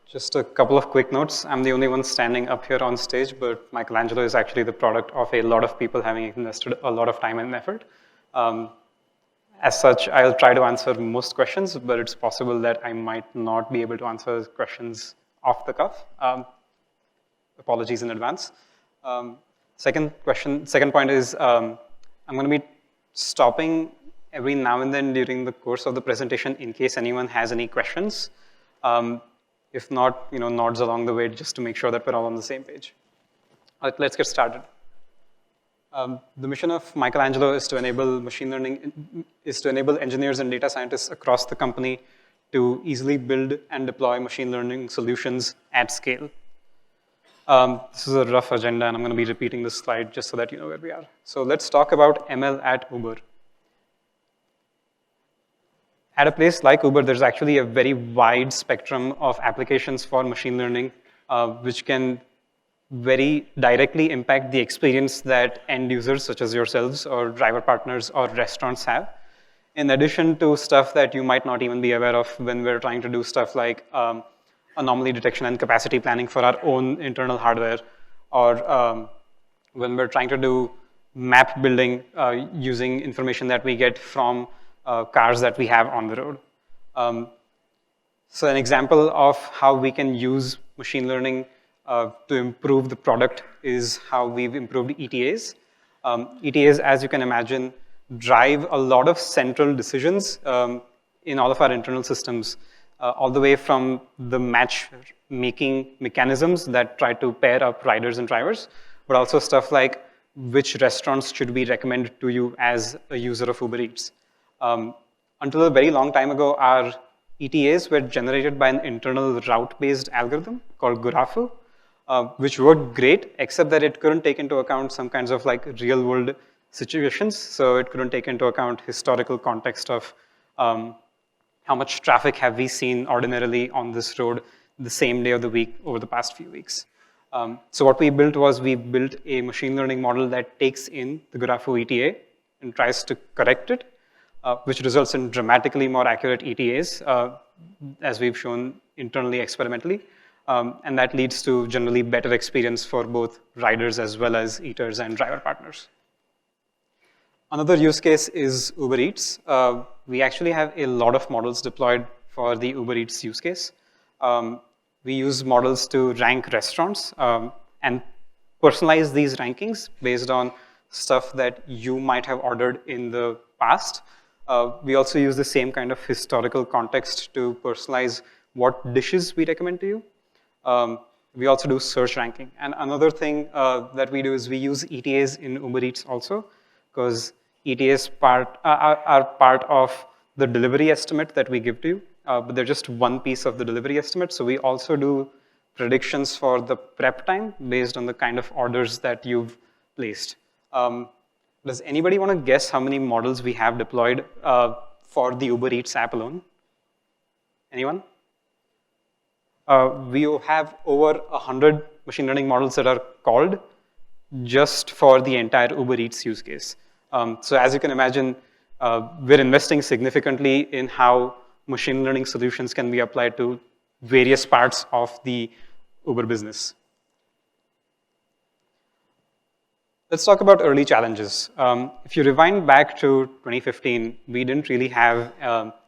Just a couple of quick notes. I'm the only one standing up here on stage, but Michelangelo is actually the product of a lot of people having invested a lot of time and effort. As such, I'll try to answer most questions, but it's possible that I might not be able to answer questions off the cuff. Apologies in advance. Second point is I'm going to be stopping every now and then during the course of the presentation in case anyone has any questions. If not, nods along the way just to make sure that we're all on the same page. All right, let's get started. The mission of Michelangelo is to enable machine learning, is to enable engineers and data scientists across the company to easily build and deploy machine learning solutions at scale. This is a rough agenda, and I'm going to be repeating this slide just so that you know where we are. So let's talk about ML at Uber. At a place like Uber, there's actually a very wide spectrum of applications for machine learning, which can very directly impact the experience that end users, such as yourselves or driver partners or restaurants have. In addition to stuff that you might not even be aware of when we're trying to do stuff like anomaly detection and capacity planning for our own internal hardware, or when we're trying to do map building using information that we get from cars that we have on the road. So an example of how we can use machine learning to improve the product is how we've improved ETAs. ETAs, as you can imagine, drive a lot of central decisions in all of our internal systems, all the way from the match-making mechanisms that try to pair up riders and drivers, but also stuff like which restaurants should we recommend to you as a user of Ubereats. Until a very long time ago, our ETAs were generated by an internal route-based algorithm called Gurafu, which worked great, except that it couldn't take into account some kinds of like real-world situations. So it couldn't take into account historical context of how much traffic have we seen ordinarily on this road the same day of the week over the past few weeks. So what we built was we built a machine learning model that takes in the Gurafu ETA and tries to correct it, which results in dramatically more accurate ETAs, as we've shown internally experimentally. And that leads to generally better experience for both riders as well as eaters and driver partners. Another use case is Ubereats. We actually have a lot of models deployed for the Ubereats use case. We use models to rank restaurants and personalize these rankings based on stuff that you might have ordered in the past. We also use the same kind of historical context to personalize what dishes we recommend to you. We also do search ranking. And another thing that we do is we use ETAs in Ubereats also, because ETAs are part of the delivery estimate that we give to you, but they're just one piece of the delivery estimate. So we also do predictions for the prep time based on the kind of orders that you've placed. Does anybody want to guess how many models we have deployed for the Ubereats app alone? Anyone? We have over 100 machine learning models that are called just for the entire Ubereats use case. So as you can imagine, we're investing significantly in how machine learning solutions can be applied to various parts of the Uber business. Let's talk about early challenges. If you rewind back to 2015, we didn't really have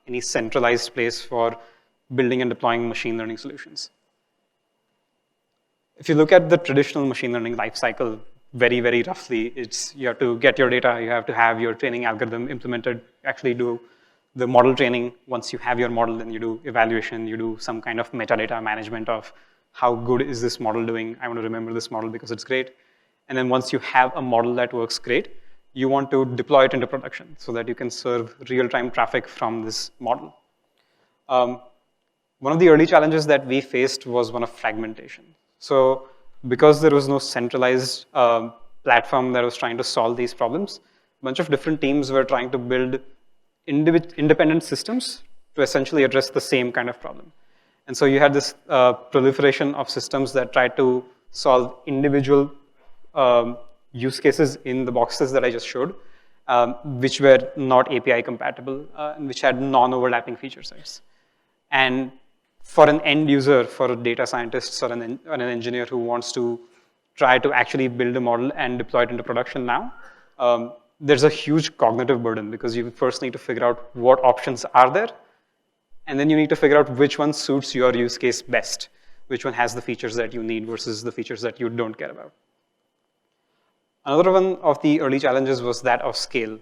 any centralized place for building and deploying machine learning solutions. If you look at the traditional machine learning lifecycle, very, very roughly, it's you have to get your data, you have to have your training algorithm implemented, actually do the model training. Once you have your model, then you do evaluation, you do some kind of metadata management of how good is this model doing. I want to remember this model because it's great. And then once you have a model that works great, you want to deploy it into production so that you can serve real-time traffic from this model. One of the early challenges that we faced was one of fragmentation. So because there was no centralized platform that was trying to solve these problems, a bunch of different teams were trying to build independent systems to essentially address the same kind of problem. And so you had this proliferation of systems that tried to solve individual use cases in the boxes that I just showed, which were not API compatible and which had non-overlapping feature sets. And for an end user, for a data scientist or an engineer who wants to try to actually build a model and deploy it into production now, there's a huge cognitive burden because you first need to figure out what options are there, and then you need to figure out which one suits your use case best, which one has the features that you need versus the features that you don't care about. Another one of the early challenges was that of scale.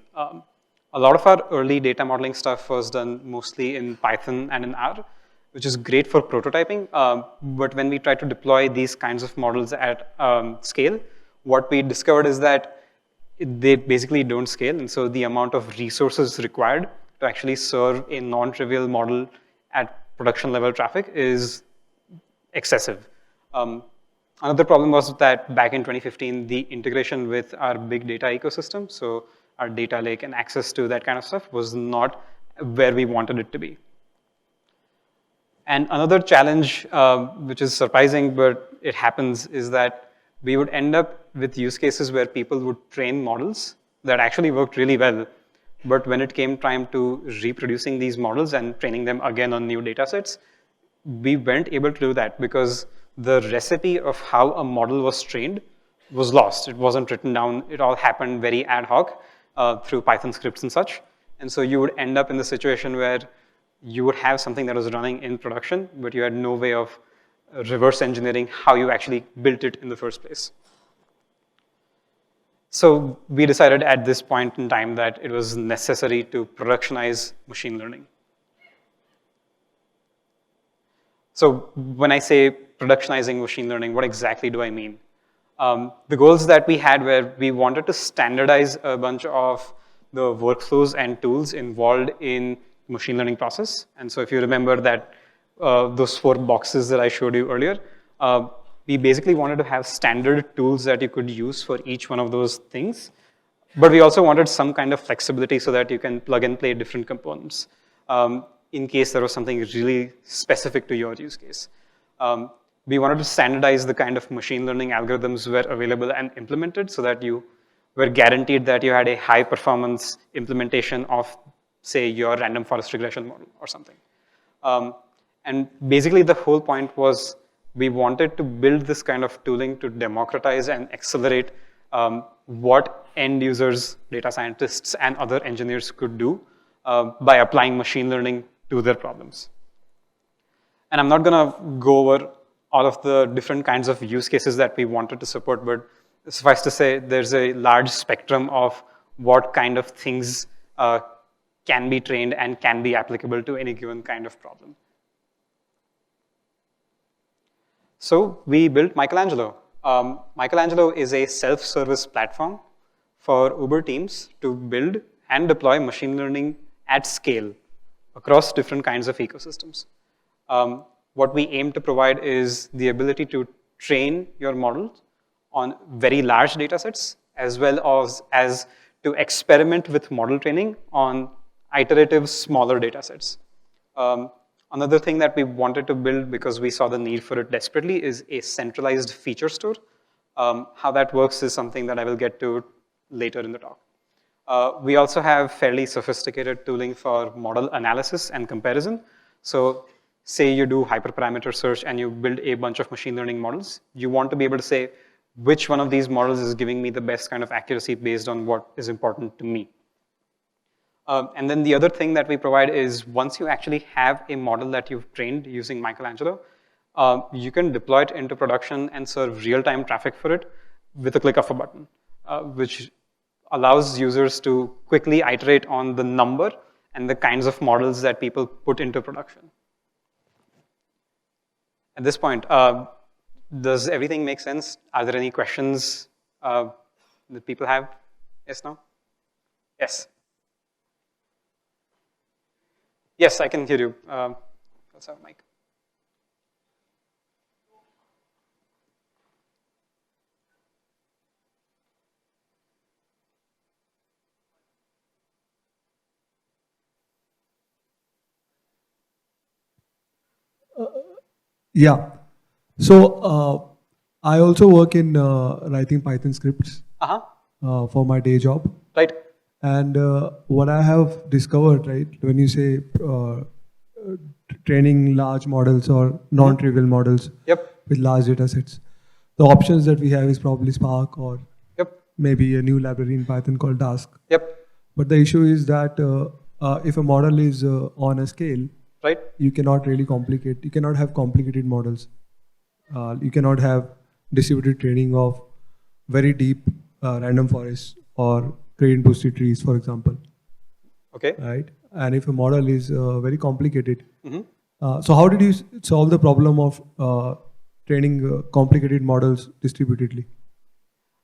A lot of our early data modeling stuff was done mostly in Python and in R, which is great for prototyping. But when we try to deploy these kinds of models at scale, what we discovered is that they basically don't scale. And so the amount of resources required to actually serve a non-trivial model at production level traffic is excessive. Another problem was that back in 2015, the integration with our big data ecosystem, so our data lake and access to that kind of stuff, was not where we wanted it to be. And another challenge, which is surprising, but it happens, is that we would end up with use cases where people would train models that actually worked really well. But when it came time to reproducing these models and training them again on new data sets, we weren't able to do that because the recipe of how a model was trained was lost. It wasn't written down. It all happened very ad hoc through Python scripts and such. And so you would end up in the situation where you would have something that was running in production, but you had no way of reverse engineering how you actually built it in the first place. So we decided at this point in time that it was necessary to productionize machine learning. So when I say productionizing machine learning, what exactly do I mean? The goals that we had were we wanted to standardize a bunch of the workflows and tools involved in machine learning process. And so if you remember that those 4 boxes that I showed you earlier, we basically wanted to have standard tools that you could use for each one of those things. But we also wanted some kind of flexibility so that you can plug and play different components in case there was something really specific to your use case. We wanted to standardize the kind of machine learning algorithms were available and implemented so that you were guaranteed that you had a high performance implementation of, say, your random forest regression model or something. And basically the whole point was we wanted to build this kind of tooling to democratize and accelerate what end users, data scientists, and other engineers could do by applying machine learning to their problems. And I'm not gonna go over all of the different kinds of use cases that we wanted to support, but suffice to say, there's a large spectrum of what kind of things can be trained and can be applicable to any given kind of problem. So we built Michelangelo. Michelangelo is a self-service platform for Uber teams to build and deploy machine learning at scale across different kinds of ecosystems. What we aim to provide is the ability to train your models on very large data sets, as well as to experiment with model training on iterative, smaller data sets. Another thing that we wanted to build because we saw the need for it desperately is a centralized feature store. How that works is something that I will get to later in the talk. We also have fairly sophisticated tooling for model analysis and comparison. So say you do hyperparameter search and you build a bunch of machine learning models, you want to be able to say which one of these models is giving me the best kind of accuracy based on what is important to me. And then the other thing that we provide is once you actually have a model that you've trained using Michelangelo, you can deploy it into production and serve real-time traffic for it with a click of a button, which allows users to quickly iterate on the number and the kinds of models that people put into production. At this point, does everything make sense? Are there any questions that people have? Yes, no? Yes. Yes, I can hear you. Let's have a mic. Yeah. So I also work in writing Python scripts for my day job. training large models or non-trivial models with large data sets. The options that we have is probably Spark or maybe a new library in Python called Dask. But the issue is that if a model is on a scale, you cannot have complicated models. You cannot have distributed training of very deep random forests or gradient boosted trees, for example. Right? And if a model is very complicated, so how did you solve the problem of training complicated models distributedly?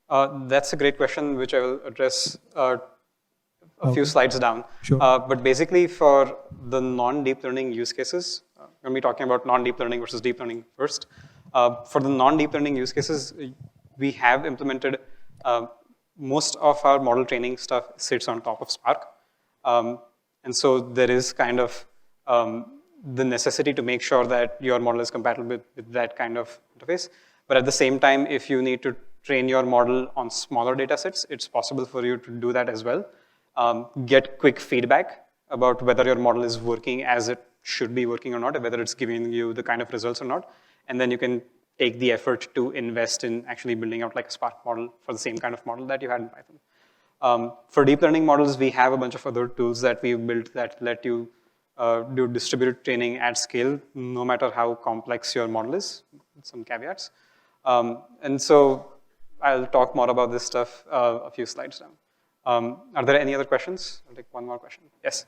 That's a great question, which I will address a few slides down. Sure. But basically, for the non-deep learning use cases, I'm going to be talking about non-deep learning versus deep learning first. For the non-deep learning use cases, we have implemented most of our model training stuff sits on top of Spark. And so there is kind of the necessity to make sure that your model is compatible with that kind of interface. But at the same time, if you need to train your model on smaller data sets, it's possible for you to do that as well. Get quick feedback about whether your model is working as it should be working or not, or whether it's giving you the kind of results or not. And then you can take the effort to invest in actually building out like a Spark model for the same kind of model that you had in Python. For deep learning models, we have a bunch of other tools that we've built that let you do distributed training at scale, no matter how complex your model is, with some caveats. And so I'll talk more about this stuff a few slides down. Are there any other questions? I'll take one more question. Yes?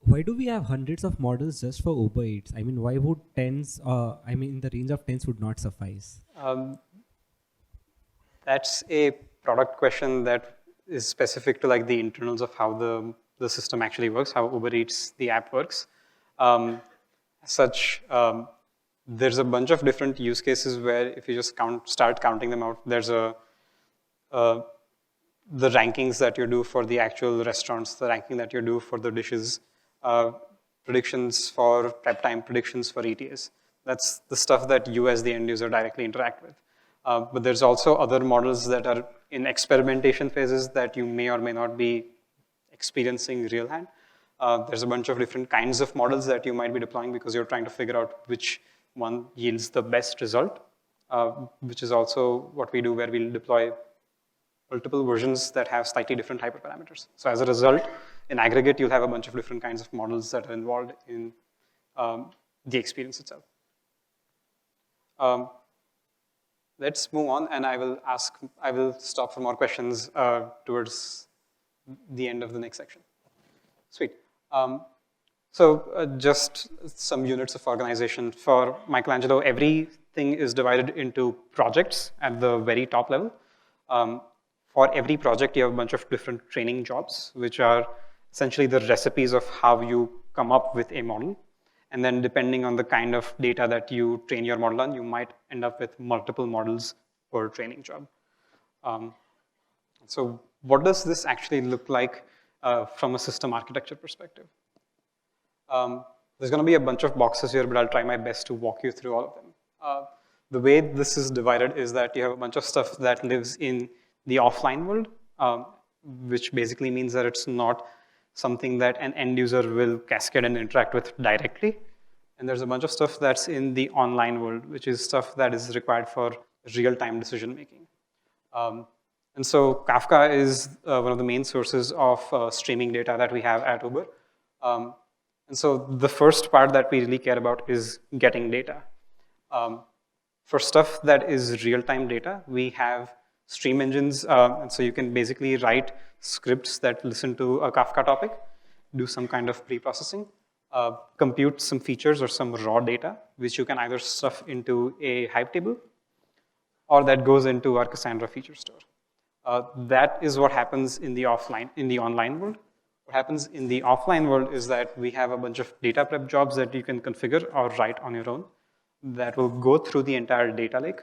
Why do we have hundreds of models just for Ubereats? I mean, why would tens, in the range of tens would not suffice? That's a product question that is specific to like the internals of how the system actually works, how Ubereats, the app works. There's a bunch of different use cases where if you just start counting them out, there's the rankings that you do for the actual restaurants, the ranking that you do for the dishes, predictions for prep time, predictions for ETAs. That's the stuff that you as the end user directly interact with. But there's also other models that are in experimentation phases that you may or may not be experiencing real hand. There's a bunch of different kinds of models that you might be deploying because you're trying to figure out which one yields the best result, which is also what we do where we'll deploy multiple versions that have slightly different hyperparameters. So as a result, in aggregate, you'll have a bunch of different kinds of models that are involved in the experience itself. Let's move on, and I will stop for more questions towards the end of the next section. Sweet. Just some units of organization. For Michelangelo, everything is divided into projects at the very top level. For every project, you have a bunch of different training jobs, which are essentially the recipes of how you come up with a model. And then depending on the kind of data that you train your model on, you might end up with multiple models per training job. So what does this actually look like from a system architecture perspective? There's going to be a bunch of boxes here, but I'll try my best to walk you through all of them. The way this is divided is that you have a bunch of stuff that lives in the offline world, which basically means that it's not something that an end user will cascade and interact with directly. And there's a bunch of stuff that's in the online world, which is stuff that is required for real-time decision making. And so Kafka is one of the main sources of streaming data that we have at Uber. And so the first part that we really care about is getting data. For stuff that is real-time data, we have stream engines. And so you can basically write scripts that listen to a Kafka topic, do some kind of pre-processing, compute some features or some raw data, which you can either stuff into a hype table or that goes into our Cassandra feature store. That is what happens in the online world. What happens in the offline world is that we have a bunch of data prep jobs that you can configure or write on your own that will go through the entire data lake,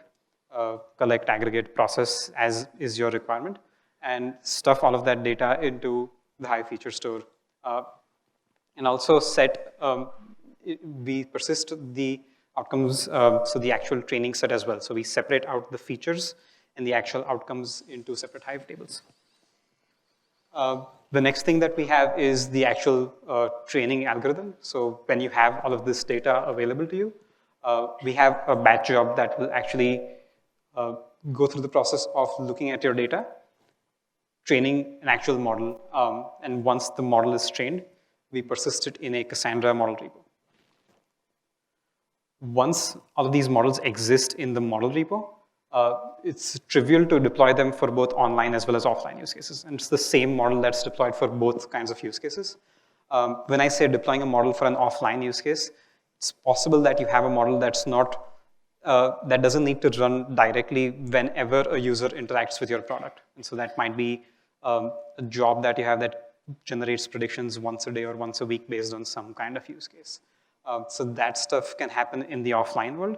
collect, aggregate, process as is your requirement, and stuff all of that data into the Hive feature store. And also we persist the outcomes, so the actual training set as well. So we separate out the features and the actual outcomes into separate Hive tables. The next thing that we have is the actual training algorithm. So when you have all of this data available to you, we have a batch job that will actually go through the process of looking at your data, training an actual model, and once the model is trained, we persist it in a Cassandra model repo. Once all of these models exist in the model repo, it's trivial to deploy them for both online as well as offline use cases. And it's the same model that's deployed for both kinds of use cases. When I say deploying a model for an offline use case, it's possible that you have a model that's not, that doesn't need to run directly whenever a user interacts with your product. And so that might be a job that you have that generates predictions once a day or once a week based on some kind of use case. So that stuff can happen in the offline world.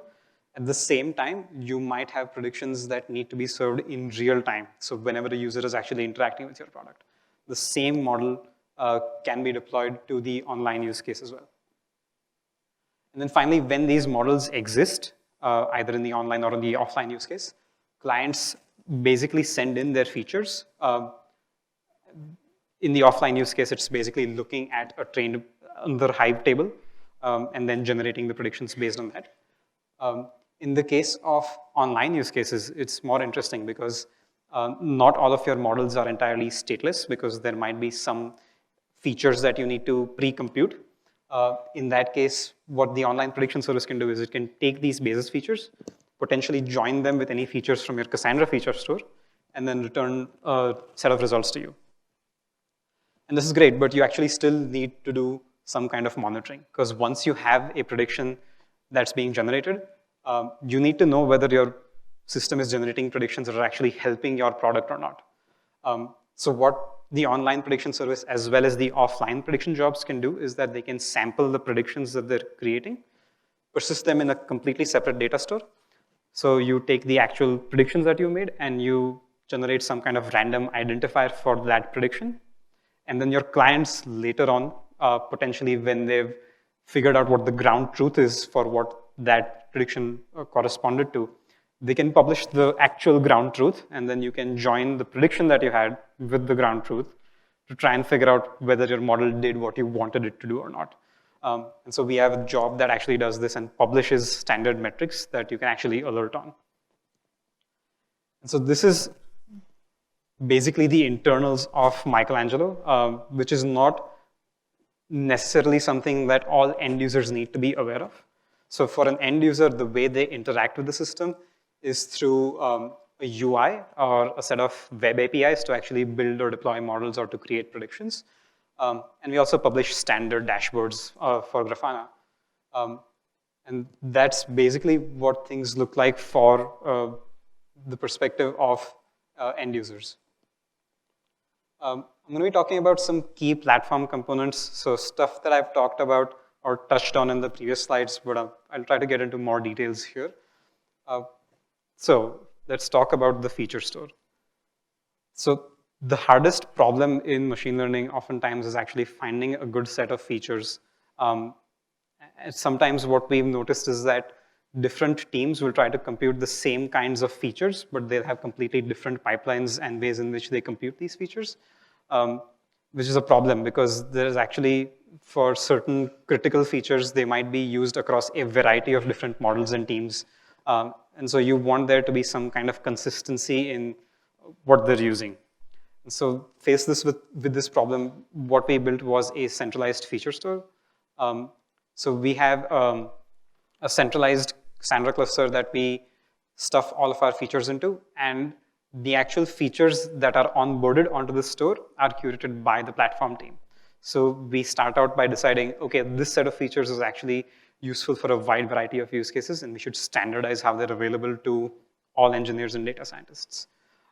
At the same time, you might have predictions that need to be served in real time. So whenever a user is actually interacting with your product, the same model can be deployed to the online use case as well. And then finally, when these models exist, either in the online or in the offline use case, clients basically send in their features. In the offline use case, it's basically looking at a trained another Hive table and then generating the predictions based on that. In the case of online use cases, it's more interesting because not all of your models are entirely stateless because there might be some features that you need to pre-compute. In that case, what the online prediction service can do is it can take these basis features, potentially join them with any features from your Cassandra feature store, and then return a set of results to you. And this is great, but you actually still need to do some kind of monitoring, because once you have a prediction that's being generated, you need to know whether your system is generating predictions that are actually helping your product or not. So what the online prediction service as well as the offline prediction jobs can do is that they can sample the predictions that they're creating, persist them in a completely separate data store. So you take the actual predictions that you made and you generate some kind of random identifier for that prediction. And then your clients later on, potentially when they've figured out what the ground truth is for what that prediction corresponded to, they can publish the actual ground truth, and then you can join the prediction that you had with the ground truth to try and figure out whether your model did what you wanted it to do or not. And so we have a job that actually does this and publishes standard metrics that you can actually alert on. And so this is basically the internals of Michelangelo, which is not necessarily something that all end users need to be aware of. So for an end user, the way they interact with the system is through a UI or a set of web APIs to actually build or deploy models or to create predictions. And we also publish standard dashboards for Grafana. And that's basically what things look like for the perspective of end users. I'm going to be talking about some key platform components, so stuff that I've talked about or touched on in the previous slides, but I'll try to get into more details here. So let's talk about the feature store. So the hardest problem in machine learning oftentimes is actually finding a good set of features. And sometimes what we've noticed is that different teams will try to compute the same kinds of features, but they'll have completely different pipelines and ways in which they compute these features, which is a problem because there is actually, for certain critical features, they might be used across a variety of different models and teams. And so you want there to be some kind of consistency in what they're using. And so face this with this problem, what we built was a centralized feature store. So we have a centralized Cassandra cluster that we stuff all of our features into, and the actual features that are onboarded onto the store are curated by the platform team. So we start out by deciding, okay, this set of features is actually useful for a wide variety of use cases, and we should standardize how they're available to all engineers and data scientists.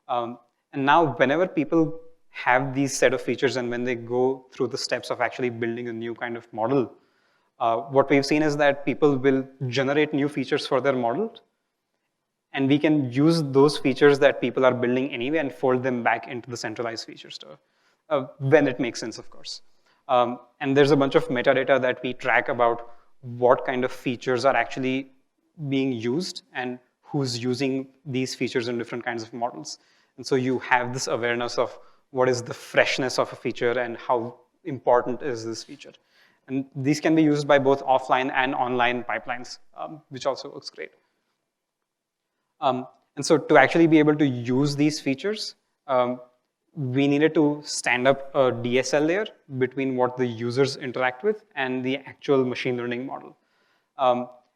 And now whenever people have these set of features and when they go through the steps of actually building a new kind of model, what we've seen is that people will generate new features for their model, and we can use those features that people are building anyway and fold them back into the centralized feature store, when it makes sense, of course. And there's a bunch of metadata that we track about what kind of features are actually being used and who's using these features in different kinds of models. And so you have this awareness of what is the freshness of a feature and how important is this feature. And these can be used by both offline and online pipelines, which also works great. And so to actually be able to use these features, we needed to stand up a DSL layer between what the users interact with and the actual machine learning model.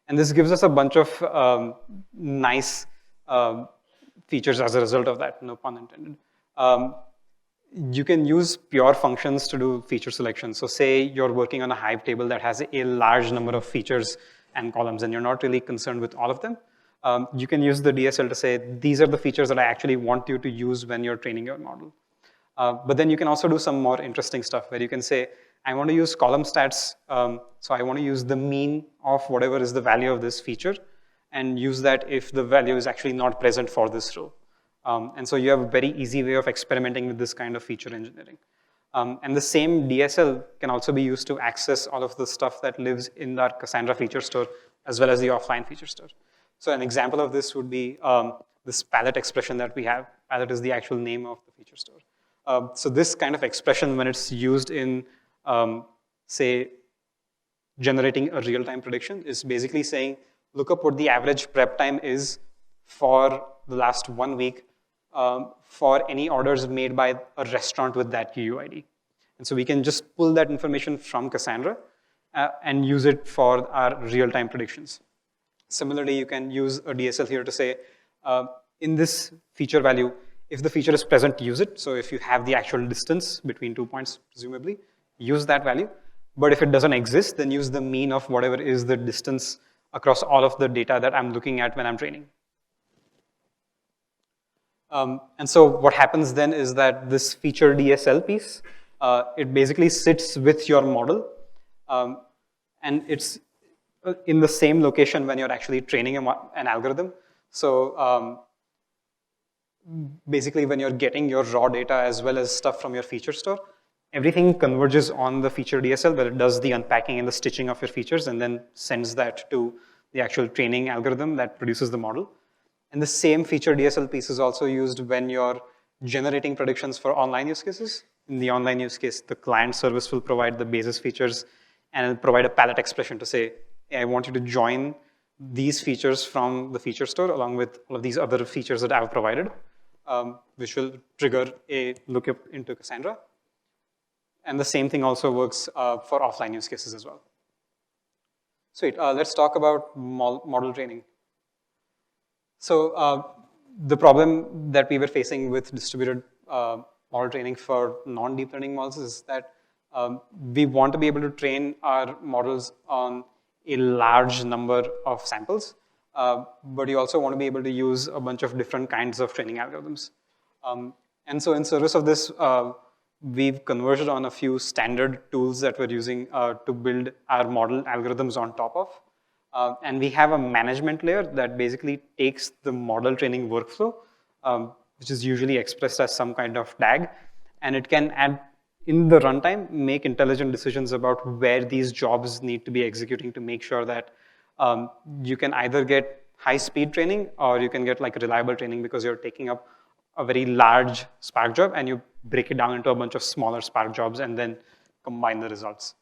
And this gives us a bunch of nice features as a result of that, no pun intended. You can use pure functions to do feature selection. So say you're working on a Hive table that has a large number of features and columns, and you're not really concerned with all of them. You can use the DSL to say, these are the features that I actually want you to use when you're training your model. But then you can also do some more interesting stuff where you can say, I want to use column stats, so I want to use the mean of whatever is the value of this feature and use that if the value is actually not present for this row. And so you have a very easy way of experimenting with this kind of feature engineering. And the same DSL can also be used to access all of the stuff that lives in our Cassandra feature store as well as the offline feature store. So an example of this would be this palette expression that we have. Palette is the actual name of the feature store. So this kind of expression, when it's used in, say, generating a real-time prediction, is basically saying, look up what the average prep time is for the last 1 week for any orders made by a restaurant with that UUID. And so we can just pull that information from Cassandra and use it for our real-time predictions. Similarly, you can use a DSL here to say, in this feature value, if the feature is present, use it. So if you have the actual distance between 2 points, presumably, use that value. But if it doesn't exist, then use the mean of whatever is the distance across all of the data that I'm looking at when I'm training. And so what happens then is that this feature DSL piece, it basically sits with your model, and it's in the same location when you're actually training an algorithm. So basically when you're getting your raw data as well as stuff from your feature store, everything converges on the feature DSL where it does the unpacking and the stitching of your features and then sends that to the actual training algorithm that produces the model. And the same feature DSL piece is also used when you're generating predictions for online use cases. In the online use case, the client service will provide the basis features and it'll provide a palette expression to say, hey, I want you to join these features from the feature store along with all of these other features that I've provided, which will trigger a lookup into Cassandra. And the same thing also works for offline use cases as well. Sweet, let's talk about model training. So the problem that we were facing with distributed model training for non-deep learning models is that we want to be able to train our models on a large number of samples, but you also want to be able to use a bunch of different kinds of training algorithms. And so in service of this, we've converged on a few standard tools that we're using to build our model algorithms on top of. And we have a management layer that basically takes the model training workflow, which is usually expressed as some kind of tag, and it can add, in the runtime, make intelligent decisions about where these jobs need to be executing to make sure that you can either get high-speed training or you can get like reliable training because you're taking up a very large Spark job and you break it down into a bunch of smaller Spark jobs and then combine the results.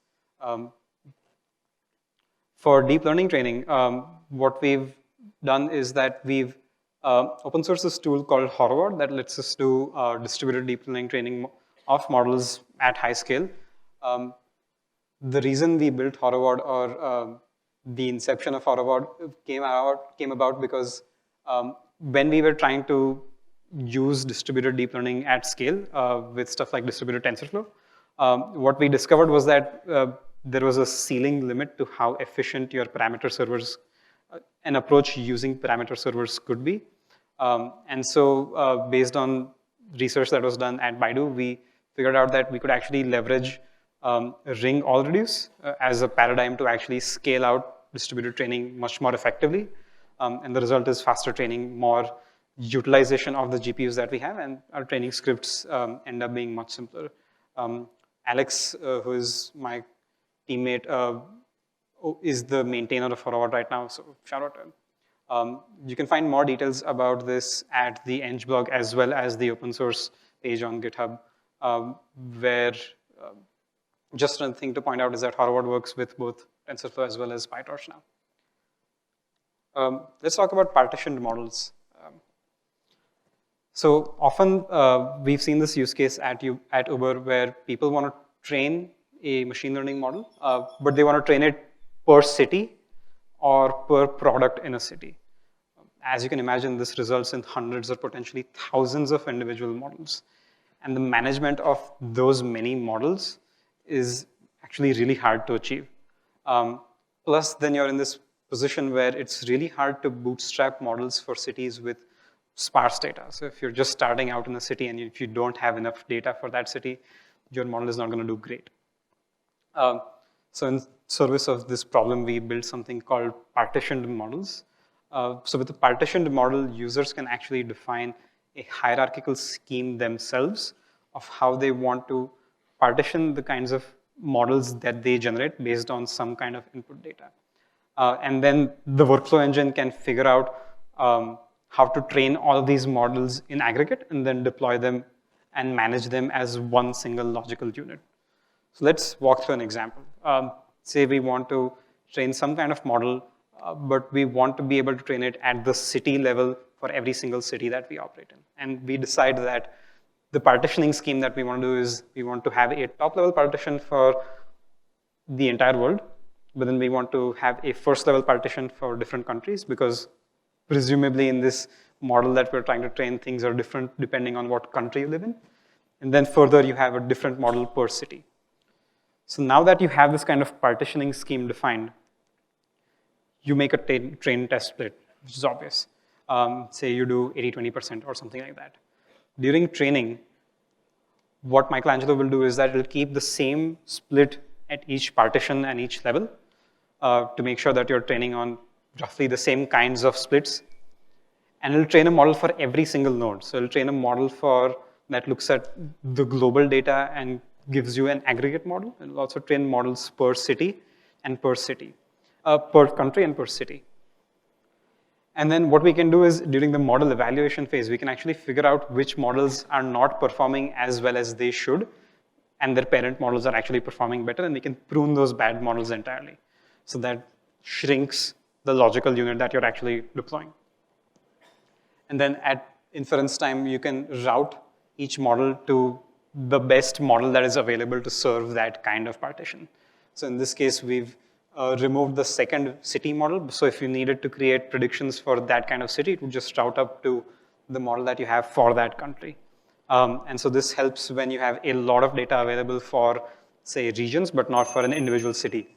For deep learning training, what we've done is that we've open sourced this tool called Horvath that lets us do distributed deep learning training of models at high scale. The reason we built Horvath, or the inception of Horvath, came about because when we were trying to use distributed deep learning at scale with stuff like distributed TensorFlow, what we discovered was that there was a ceiling limit to how efficient your parameter servers, an approach using parameter servers could be. And so based on research that was done at Baidu, we figured out that we could actually leverage ring all reduce as a paradigm to actually scale out distributed training much more effectively. And the result is faster training, more utilization of the GPUs that we have, and our training scripts end up being much simpler. Alex, who is my teammate, is the maintainer of Horvath right now, so shout out to him. You can find more details about this at the Eng blog as well as the open source page on GitHub, where just another thing to point out is that Harvard works with both TensorFlow as well as PyTorch now. Let's talk about partitioned models. So often we've seen this use case at Uber where people want to train a machine learning model, but they want to train it per city or per product in a city. As you can imagine, this results in hundreds or potentially thousands of individual models. And the management of those many models is actually really hard to achieve. Plus, then you're in this position where it's really hard to bootstrap models for cities with sparse data. So if you're just starting out in a city and if you don't have enough data for that city, your model is not going to do great. So in service of this problem, we built something called partitioned models. So with the partitioned model, users can actually define a hierarchical scheme themselves of how they want to partition the kinds of models that they generate based on some kind of input data. And then the workflow engine can figure out how to train all of these models in aggregate and then deploy them and manage them as one single logical unit. So let's walk through an example. Say we want to train some kind of model, but we want to be able to train it at the city level for every single city that we operate in. And we decide that the partitioning scheme that we want to do is we want to have a top-level partition for the entire world, but then we want to have a first-level partition for different countries because presumably in this model that we're trying to train, things are different depending on what country you live in. And then further, you have a different model per city. So now that you have this kind of partitioning scheme defined, you make a train test split, which is obvious. Say you do 80-20% or something like that. During training, what Michelangelo will do is that it'll keep the same split at each partition and each level to make sure that you're training on roughly the same kinds of splits. And it'll train a model for every single node. So it'll train a model that looks at the global data and gives you an aggregate model. It'll also train models per city and per country and per city. And then what we can do is during the model evaluation phase, we can actually figure out which models are not performing as well as they should, and their parent models are actually performing better, and we can prune those bad models entirely. So that shrinks the logical unit that you're actually deploying. And then at inference time, you can route each model to the best model that is available to serve that kind of partition. So in this case, we've removed the second city model. So if you needed to create predictions for that kind of city, it would just route up to the model that you have for that country. And so this helps when you have a lot of data available for, say, regions, but not for an individual city.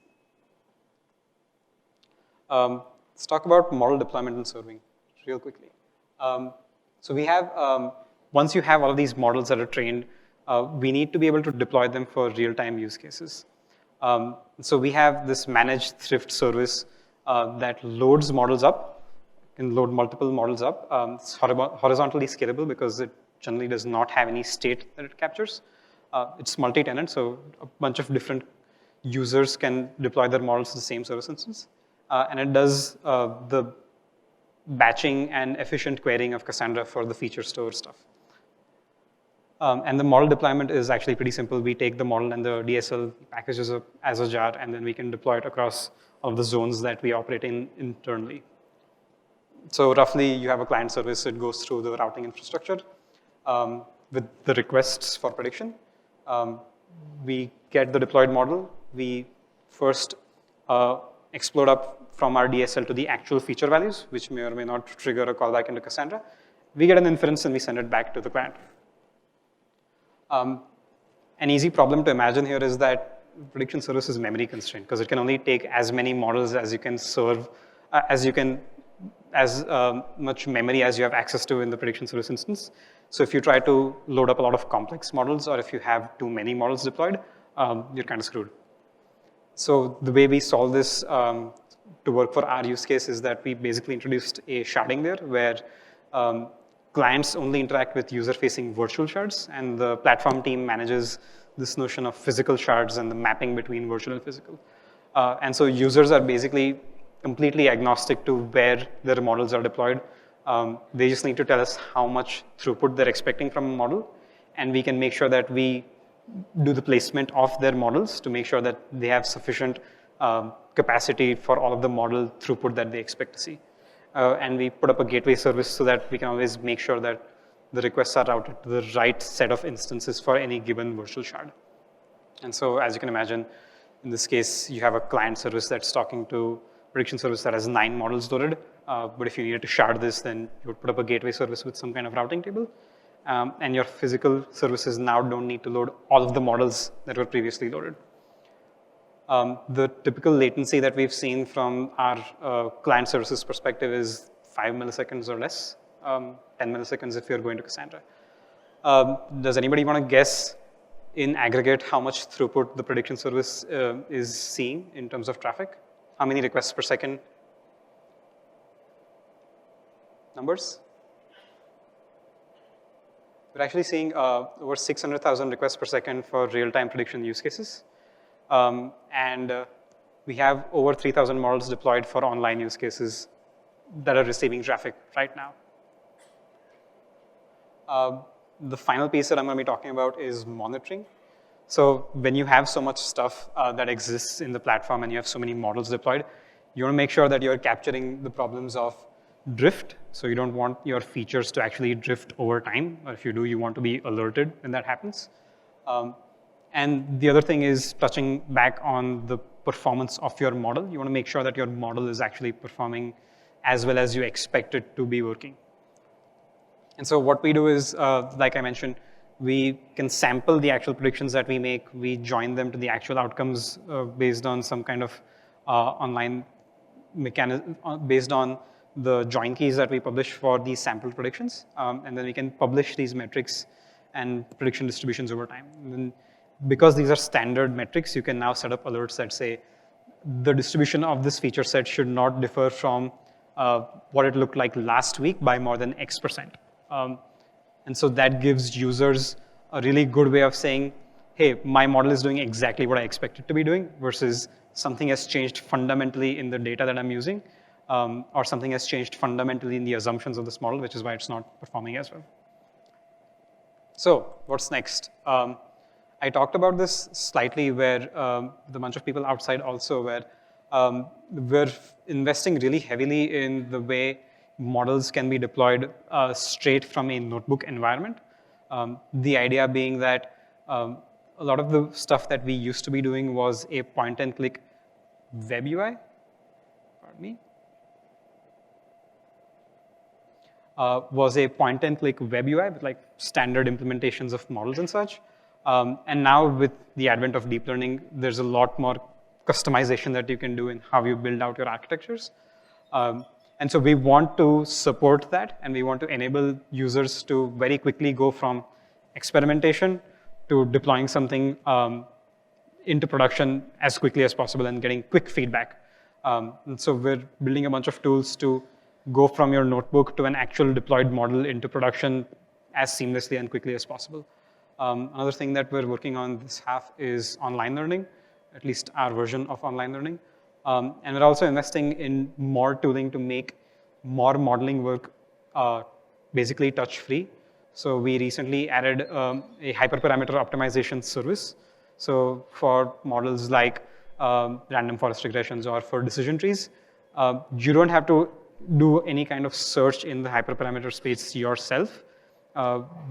Let's talk about model deployment and serving real quickly. So we have, once you have all of these models that are trained, we need to be able to deploy them for real-time use cases. So we have this managed thrift service that loads models up, can load multiple models up. It's horizontally scalable because it generally does not have any state that it captures. It's multi-tenant, so a bunch of different users can deploy their models to the same service instance. And it does the batching and efficient querying of Cassandra for the feature store stuff. And the model deployment is actually pretty simple. We take the model and the DSL packages as a jar, and then we can deploy it across all of the zones that we operate in internally. So roughly, you have a client service. It goes through the routing infrastructure with the requests for prediction. We get the deployed model. We first explode up from our DSL to the actual feature values, which may or may not trigger a callback into Cassandra. We get an inference, and we send it back to the client. An easy problem to imagine here is that prediction service is memory constrained because it can only take as many models as you can serve, as much memory as you have access to in the prediction service instance. So if you try to load up a lot of complex models, or if you have too many models deployed, you're kind of screwed. So the way we solve this to work for our use case is that we basically introduced a sharding there where clients only interact with user-facing virtual shards, and the platform team manages this notion of physical shards and the mapping between virtual and physical. And so users are basically completely agnostic to where their models are deployed. They just need to tell us how much throughput they're expecting from a model, and we can make sure that we do the placement of their models to make sure that they have sufficient capacity for all of the model throughput that they expect to see. And we put up a gateway service so that we can always make sure that the requests are routed to the right set of instances for any given virtual shard. And so as you can imagine, in this case, you have a client service that's talking to prediction service that has 9 models loaded. But if you needed to shard this, then you would put up a gateway service with some kind of routing table. And your physical services now don't need to load all of the models that were previously loaded. The typical latency that we've seen from our client services perspective is 5 milliseconds or less, 10 milliseconds if you're going to Cassandra. Does anybody want to guess in aggregate how much throughput the prediction service is seeing in terms of traffic? How many requests per second? Numbers? We're actually seeing over 600,000 requests per second for real-time prediction use cases. And we have over 3,000 models deployed for online use cases that are receiving traffic right now. The final piece that I'm going to be talking about is monitoring. So when you have so much stuff that exists in the platform and you have so many models deployed, you want to make sure that you're capturing the problems of drift. So you don't want your features to actually drift over time. Or if you do, you want to be alerted when that happens. And the other thing is touching back on the performance of your model. You want to make sure that your model is actually performing as well as you expect it to be working. And so what we do is, like I mentioned, we can sample the actual predictions that we make. We join them to the actual outcomes based on some kind of online mechanism, based on the join keys that we publish for these sampled predictions. And then we can publish these metrics and prediction distributions over time. And then because these are standard metrics, you can now set up alerts that say, the distribution of this feature set should not differ from what it looked like last week by more than X%. And so that gives users a really good way of saying, hey, my model is doing exactly what I expect it to be doing versus something has changed fundamentally in the data that I'm using, or something has changed fundamentally in the assumptions of this model, which is why it's not performing as well. So what's next? I talked about this slightly where the bunch of people outside also where we're investing really heavily in the way models can be deployed straight from a notebook environment. The idea being that a lot of the stuff that we used to be doing was a point-and-click web UI. Pardon me. Was a point-and-click web UI with like standard implementations of models and such. And now with the advent of deep learning, there's a lot more customization that you can do in how you build out your architectures. And so we want to support that, and we want to enable users to very quickly go from experimentation to deploying something into production as quickly as possible and getting quick feedback. And so we're building a bunch of tools to go from your notebook to an actual deployed model into production as seamlessly and quickly as possible. Another thing that we're working on this half is online learning, at least our version of online learning. And we're also investing in more tooling to make more modeling work basically touch-free. So we recently added a hyperparameter optimization service. So for models like random forest regressions or for decision trees, you don't have to do any kind of search in the hyperparameter space yourself.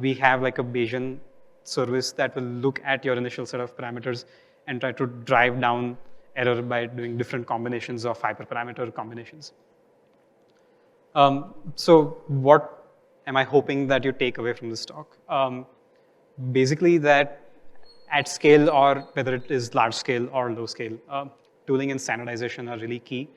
We have like a Bayesian service that will look at your initial set of parameters and try to drive down error by doing different combinations of hyperparameter combinations. So what am I hoping that you take away from this talk? Basically that at scale, or whether it is large scale or low scale, tooling and standardization are really key.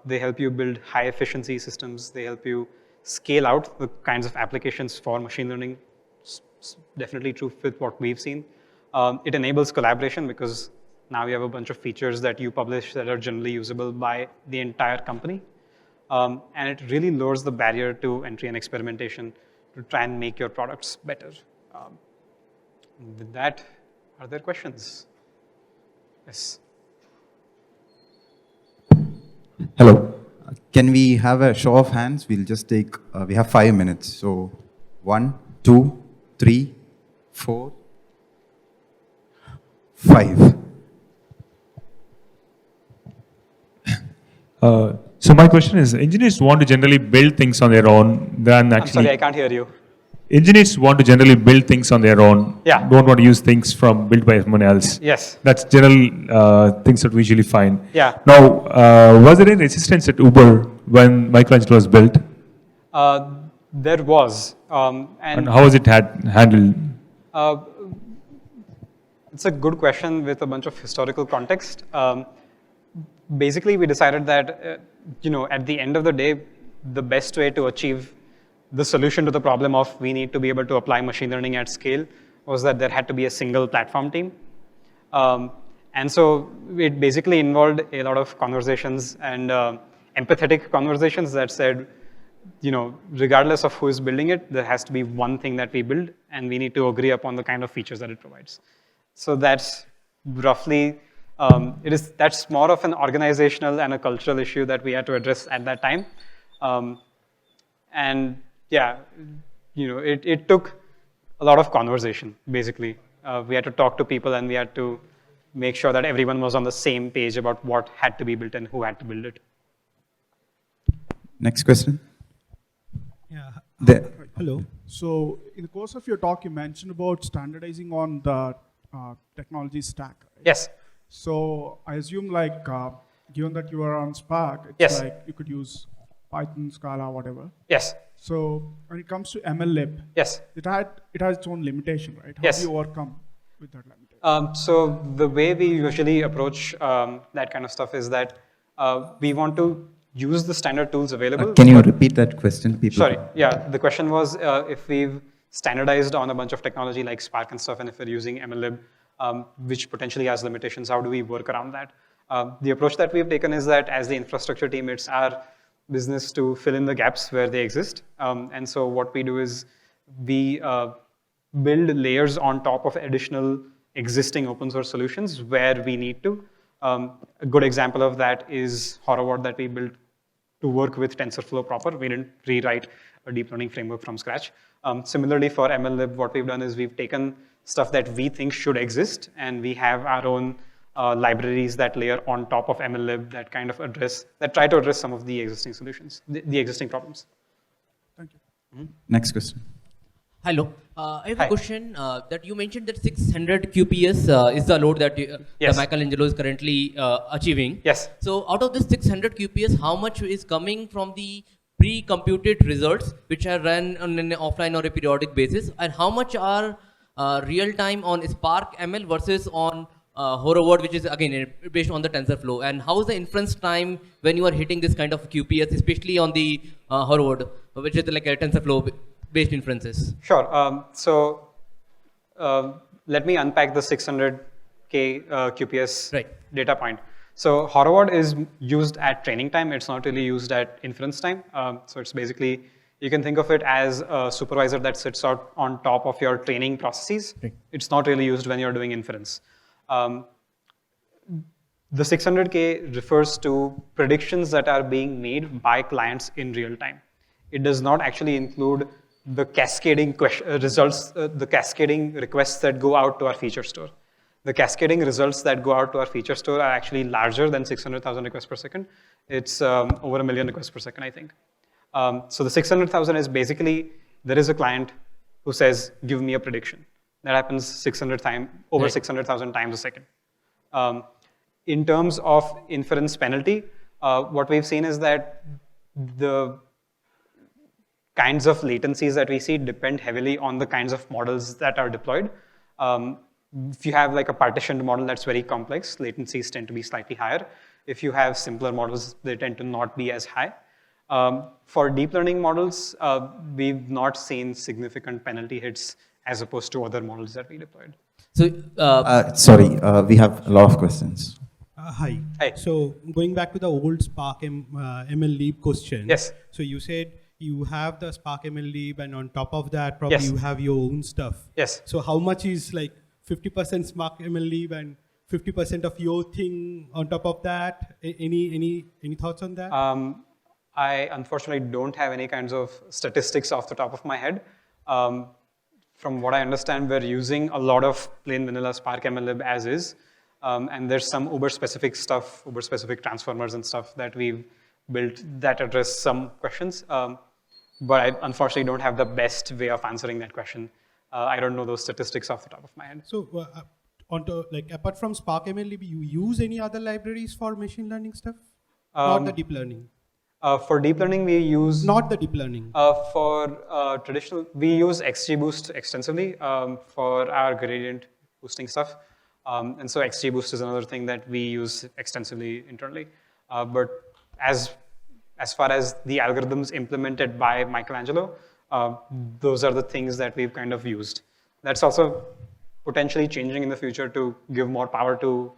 They help you build high efficiency systems. They help you scale out the kinds of applications for machine learning. It's definitely true with what we've seen. It enables collaboration because now you have a bunch of features that you publish that are generally usable by the entire company. And it really lowers the barrier to entry and experimentation to try and make your products better. With that, are there questions? Yes. Hello. Can we have a show of hands? We'll just take, we have 5 minutes. So 1, 2, 3, 4, 5. So my question is, engineers want to generally build things on their own than actually... I'm sorry, I can't hear you. Engineers want to generally build things on their own. Yeah. Don't want to use things from built by someone else. Yes. That's general things that we usually find. Yeah. Now, was there any resistance at Uber when Michelangelo was built? There was. And how was it handled? It's a good question with a bunch of historical context. Basically, we decided that, at the end of the day, the best way to achieve the solution to the problem of we need to be able to apply machine learning at scale was that there had to be a single platform team. And so it basically involved a lot of conversations and empathetic conversations that said, regardless of who is building it, there has to be one thing that we build, and we need to agree upon the kind of features that it provides. So that's roughly, that's more of an organizational and a cultural issue that we had to address at that time. And yeah, it took a lot of conversation, basically. We had to talk to people, and we had to make sure that everyone was on the same page about what had to be built and who had to build it. Next question. Yeah. There. Hello. So in the course of your talk, you mentioned about standardizing on the technology stack. Right? Yes. So I assume given that you are on Spark, it's yes. like you could use Python, Scala, whatever. Yes. So when it comes to MLlib, yes, it has its own limitation, right? How yes. do you overcome with that limitation? So the way we usually approach that kind of stuff is that we want to use the standard tools available. Can you repeat that question? People. Sorry, yeah, the question was if we've standardized on a bunch of technology like Spark and stuff, and if we're using MLlib, which potentially has limitations, how do we work around that? The approach that we've taken is that as the infrastructure team, it's our business to fill in the gaps where they exist. And so what we do is we build layers on top of additional existing open source solutions where we need to. A good example of that is Horoward that we built to work with TensorFlow proper. We didn't rewrite a deep learning framework from scratch. Similarly for MLlib, what we've done is we've taken stuff that we think should exist, and we have our own libraries that layer on top of MLlib that kind of try to address some of the existing solutions, the existing problems. Thank you. Mm-hmm. Next question. Hello. I have a question that you mentioned that 600 QPS is the load that yes. the Michelangelo is currently achieving. Yes. So out of this 600 QPS, how much is coming from the pre-computed results which are run on an offline or a periodic basis, and how much are real-time on Spark ML versus on Horoward, which is again based on the TensorFlow, and how is the inference time when you are hitting this kind of QPS, especially on the Horoward, which is like a TensorFlow based inferences? Sure. So let me unpack the 600K QPS data point. So Horoward is used at training time. It's not really used at inference time. So it's basically, you can think of it as a supervisor that sits out on top of your training processes. It's not really used when you're doing inference. The 600K refers to predictions that are being made by clients in real time. It does not actually include the cascading results, the cascading requests that go out to our feature store. The cascading results that go out to our feature store are actually larger than 600,000 requests per second. It's over 1 million requests per second, I think. So the 600,000 is basically, there is a client who says, give me a prediction. That happens 600,000 times a second. In terms of inference penalty, what we've seen is that the kinds of latencies that we see depend heavily on the kinds of models that are deployed. If you have like a partitioned model that's very complex, latencies tend to be slightly higher. If you have simpler models, they tend to not be as high. For deep learning models, we've not seen significant penalty hits as opposed to other models that we deployed. So, sorry, we have a lot of questions. Hi. Hi. So going back to the old Spark ML Leap question. Yes. So you said you have the Spark ML Leap, and on top of that, probably yes. you have your own stuff. Yes. So how much is like 50% Spark ML Leap and 50% of your thing on top of that? Any thoughts on that? I unfortunately don't have any kinds of statistics off the top of my head. From what I understand, we're using a lot of plain vanilla Spark MLlib as is. And there's some Uber-specific stuff, Uber-specific transformers and stuff that we've built that address some questions. But I unfortunately don't have the best way of answering that question. I don't know those statistics off the top of my head. So, apart from Spark MLlib, you use any other libraries for machine learning stuff? Not the deep learning. For deep learning, we use... Not the deep learning. For traditional, we use XGBoost extensively for our gradient boosting stuff. And so XGBoost is another thing that we use extensively internally. But as far as the algorithms implemented by Michelangelo, those are the things that we've kind of used. That's also potentially changing in the future to give more power to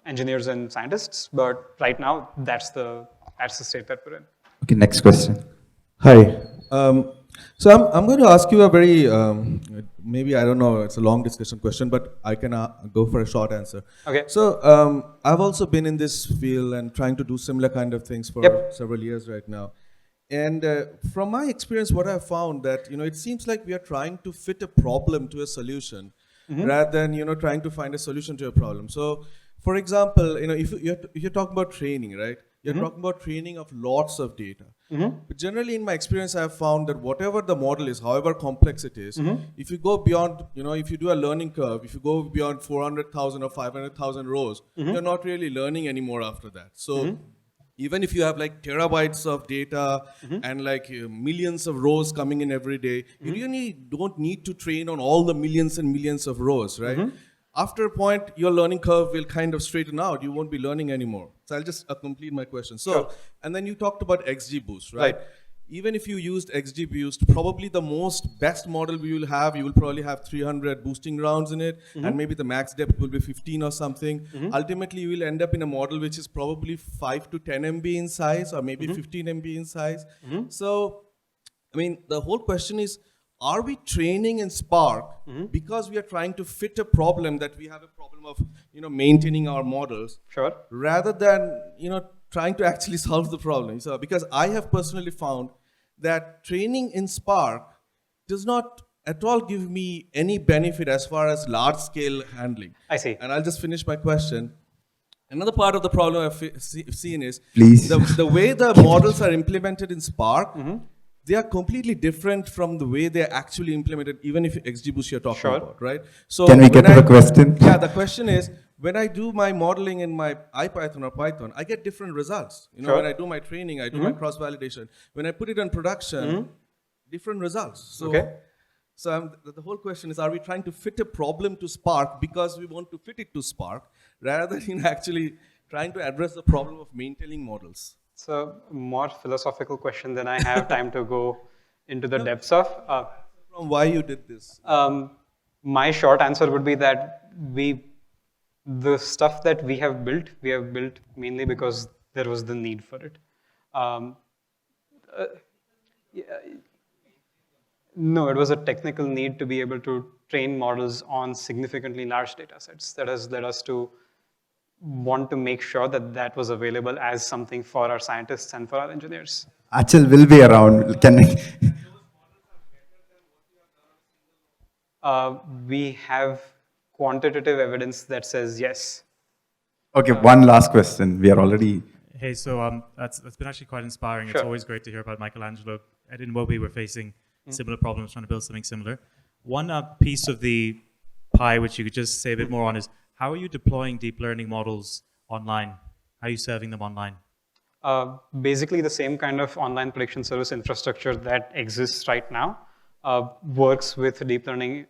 engineers and scientists. But right now, that's the state that we're in. Okay, next question. Hi. So I'm going to ask you a very, maybe, I don't know, it's a long discussion question, but I can go for a short answer. Okay. So I've also been in this field and trying to do similar kind of things for several years right now. And from my experience, what I've found that, it seems like we are trying to fit a problem to a solution rather than, trying to find a solution to a problem. So, for example, if you're talking about training, right? You're talking about training of lots of data. But generally, in my experience, I've found that whatever the model is, however complex it is, if you go beyond, if you do a learning curve, if you go beyond 400,000 or 500,000 rows, you're not really learning anymore after that. So even if you have like terabytes of data and like millions of rows coming in every day, you really don't need to train on all the millions and millions of rows, right? After a point, your learning curve will kind of straighten out. You won't be learning anymore. So I'll just complete my question. So, and then you talked about XGBoost, right? Even if you used XGBoost, probably the best model you will probably have 300 boosting rounds in it, and maybe the max depth will be 15 or something. Ultimately, you will end up in a model which is probably 5 to 10 MB in size, or maybe 15 MB in size. So, I mean, the whole question is, are we training in Spark because we are trying to fit a problem that we have a problem of, maintaining our models, rather than, trying to actually solve the problem? So, because I have personally found that training in Spark does not at all give me any benefit as far as large-scale handling. I see. And I'll just finish my question. Another part of the problem I've seen is the way the models are implemented in Spark. They are completely different from the way they're actually implemented, even if XGBoost you're talking about, right? So can we get to the question? Yeah, the question is, when I do my modeling in my IPython or Python, I get different results. When I do my training, I do my cross-validation. When I put it on production, different results. So, the whole question is, are we trying to fit a problem to Spark because we want to fit it to Spark, rather than actually trying to address the problem of maintaining models? It's a more philosophical question than I have time to go into the depths of. From why you did this? My short answer would be that the stuff that we have built mainly because there was the need for it. No, it was a technical need to be able to train models on significantly large data sets. That has led us to want to make sure that was available as something for our scientists and for our engineers. Achal will be around. Can we have quantitative evidence that says yes. Okay, one last question. We are already... Hey, so that's been actually quite inspiring. It's always great to hear about Michelangelo. At InMobi, we're facing similar problems, trying to build something similar. One piece of the pie, which you could just say a bit more on, is how are you deploying deep learning models online? How are you serving them online? Basically, the same kind of online prediction service infrastructure that exists right now works with deep learning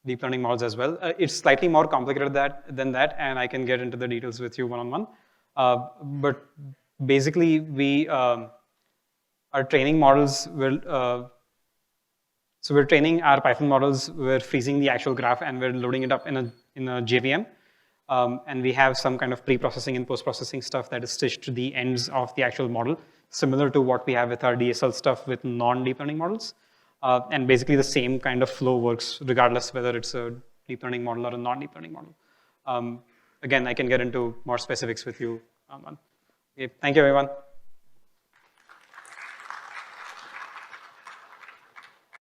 models as well. It's slightly more complicated than that, and I can get into the details with you one-on-one. But basically, we are training models. So we're training our Python models. We're freezing the actual graph, and we're loading it up in a JVM. And we have some kind of pre-processing and post-processing stuff that is stitched to the ends of the actual model, similar to what we have with our DSL stuff with non-deep learning models. And basically the same kind of flow works regardless whether it's a deep learning model or a non-deep learning model. Again, I can get into more specifics with you. Okay, thank you, everyone.